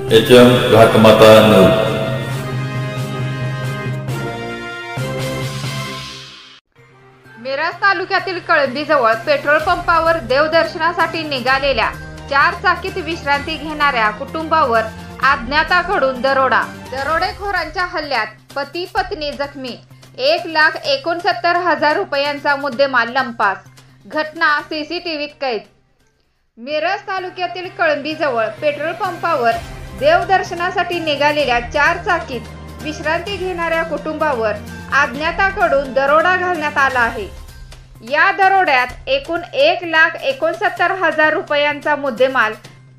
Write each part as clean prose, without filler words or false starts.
HM घाटमाता news. Miraj तालुक्यातील कळंबीजवळ petrol पंपावर देवदर्शनासाठी निघालेल्या 4 चाकीत विश्रांती घेणाऱ्या कुटुंबावर अज्ञाताकडून दरोडा। दरोडेखोरांच्या हल्ल्यात पती पत्नी जखमी, 1,69,000 रुपयांचा मुद्देमाल लंपास। घटना सीसीटीव्हीत कैद। मिरज तालुक्यातील कळंबीजवळ पेट्रोल पंपावर देवदर्शनासाठी निघालेल्या 4 चाकीत विश्रांती घेणाऱ्या कुटुंबावर अज्ञाताकडून दरोडा घालण्यात आला आहे। या दरोड्यात एकूण 1,69,000 रुपयांचा मुद्देमाल,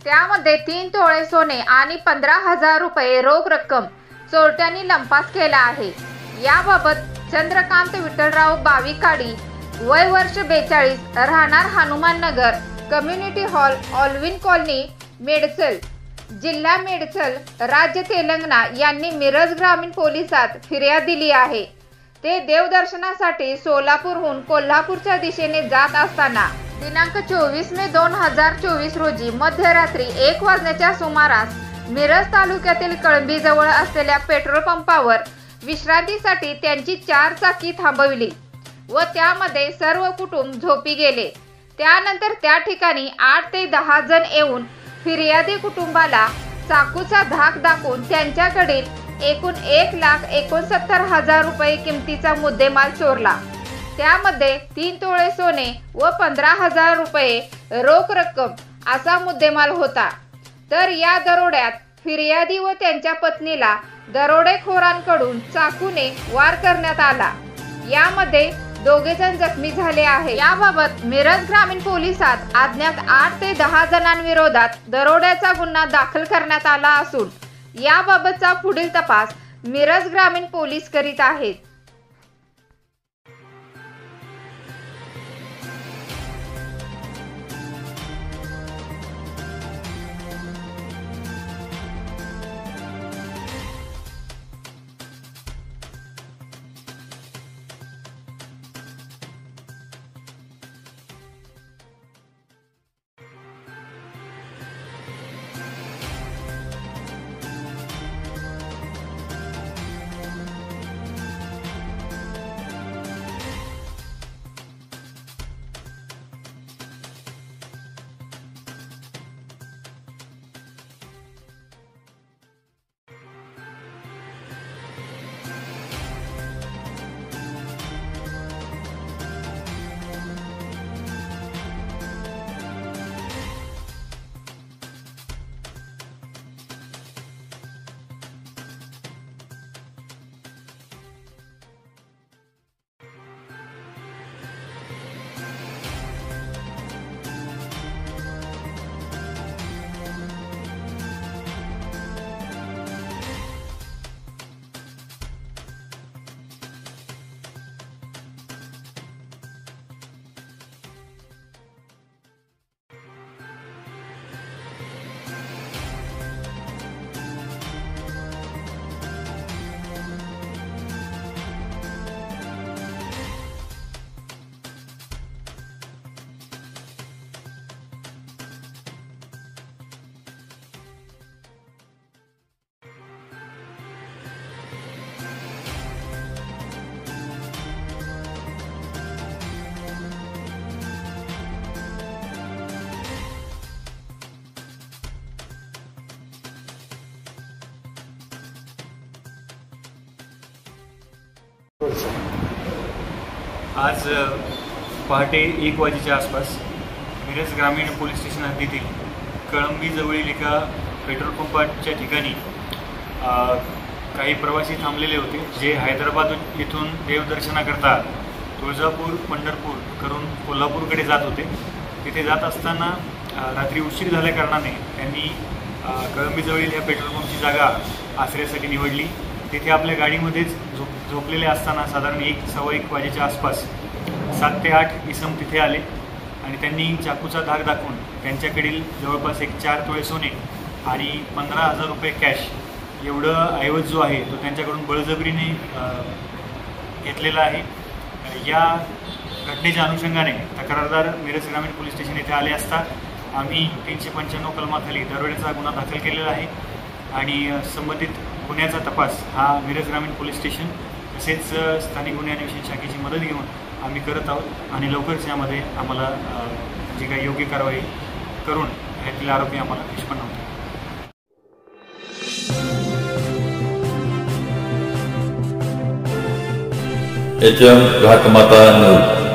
त्यामध्ये 3 तोळे सोने आणि 15,000 रुपये रोख रक्कम चोरट्यांनी लंपास केला आहे। याबाबत चंद्रकांत विठ्ठलराव बाविकाडी, वय वर्ष 42, राहणार Hanuman Nagar, community hall, Alwyn colony, Medchal, जिल्हा मेडचल, राज्य तेलंगणा यांनी मिरज ग्रामीण पोलिसात फिर्याद दिली आहे। ते देवदर्शनासाठी सोलापूरहून कोल्हापूरच्या दिशेने जात असताना दिनांक 24 मे 2024 रोजी मध्यरात्री 1 वाजण्याच्या सुमारास मिरज तालुक्यातील कळंबीजवळ असलेल्या पेट्रोल पंपावर विश्रांतीसाठी त्यांची 4 चाकी थांबविली व त्यामध्ये सर्व कुटुंब झोपी गेले। त्यानंतर त्या ठिकाणी 8 ते 10 जण येऊन फिर्यादी कुटुंबाला चाकूचा धाक दाखवून त्यांच्याकडील एकूण 1,69,000 रुपये किमतीचा मुद्देमाल चोरला। त्यामध्ये 3 तोळे सोने व 15,000 रुपये रोख रक्कम असा मुद्देमाल होता। तर या दरोड्यात फिर्यादी व त्यांच्या पत्नीला दरोडेखोरांकडून चाकूने वार करण्यात आला। यामध्ये 2 जण जखमी झाले आहे। याबाबत मिरज ग्रामीण पोलिसात अज्ञात 8 ते 10 जणांविरोधात दरोड्याचा गुन्हा दाखल करण्यात आला असून याबाबतचा पुढील तपास मिरज ग्रामीण पोलीस करीत आहेत। आज पहाटे 1 वाजेच्या आसपास मिरज ग्रामीण पोलीस स्टेशन हद्दीतील कळंबीजवळील एका पेट्रोल पंपाच्या ठिकाणी काही प्रवासी थांबलेले होते, जे हैदराबाद येथून देवदर्शनाकरता तुळजापूर, पंढरपूर करून कोल्हापूरकडे जात होते। तिथे जात असताना रात्री उशीर झाल्या कारणाने त्यांनी कळंबीजवळील ह्या पेट्रोल पंपची जागा आश्रयासाठी निवडली। तिथे आपल्या गाडीमध्येच झोपलेले असताना साधारण 1-1:15 वाजेच्या आसपास 7 ते 8 इसम तिथे आले आणि त्यांनी चाकूचा धाक दाखवून त्यांच्याकडील जवळपास 4 तोळे सोने आणि 15,000 रुपये कॅश एवढं ऐवज जो आहे तो त्यांच्याकडून बळजबरीने घेतलेला आहे। या घटनेच्या अनुषंगाने तक्रारदार मिरज ग्रामीण पोलीस स्टेशन येथे आले असता आम्ही 395 कलमाखाली दरोड्याचा गुन्हा दाखल केलेला आहे आणि संबंधित गुन्ह्याचा तपास हा मिरज ग्रामीण पोलीस स्टेशन तसेच स्थानिक गुन्हे अन्वेषण शाखेची मदत घेऊन आम्ही करत आहोत आणि लवकरच यामध्ये आम्हाला जी काही योग्य कारवाई करून यातील आरोपी आम्हाला निष्पन्न होतील. HM घाटमाता news.